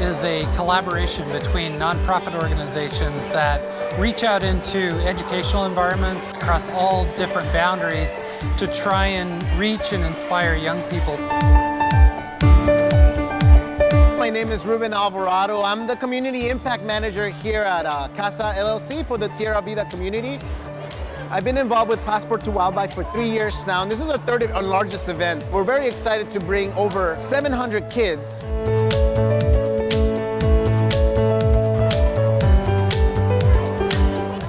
is a collaboration between nonprofit organizations that reach out into educational environments across all different boundaries to try and reach and inspire young people. My name is Ruben Alvarado. I'm the Community Impact Manager here at Casa LLC for the Tierra Vida community. I've been involved with Passport to Wildlife for 3 years now, and this is our third and largest event. We're very excited to bring over 700 kids.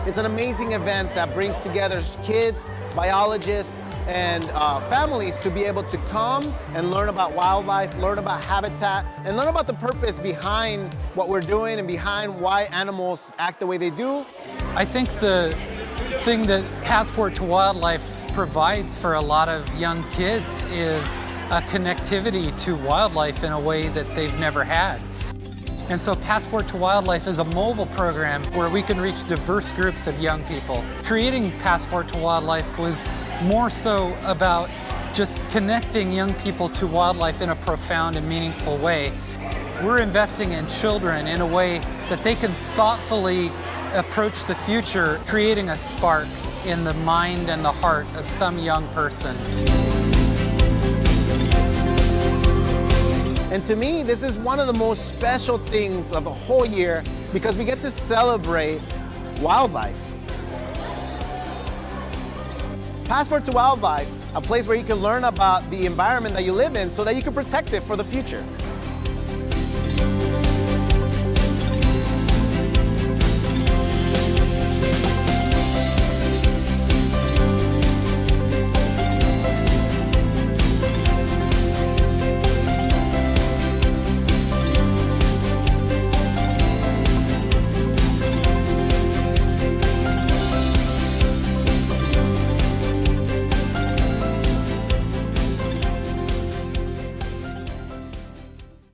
It's an amazing event that brings together kids, biologists, and families to be able to come and learn about wildlife, learn about habitat, and learn about the purpose behind what we're doing and behind why animals act the way they do. I think the thing that Passport to Wildlife provides for a lot of young kids is a connectivity to wildlife in a way that they've never had. And so Passport to Wildlife is a mobile program where we can reach diverse groups of young people. Creating Passport to Wildlife was more so about just connecting young people to wildlife in a profound and meaningful way. We're investing in children in a way that they can thoughtfully approach the future, creating a spark in the mind and the heart of some young person. And to me, this is one of the most special things of the whole year because we get to celebrate wildlife. Passport to Wildlife, a place where you can learn about the environment that you live in so that you can protect it for the future.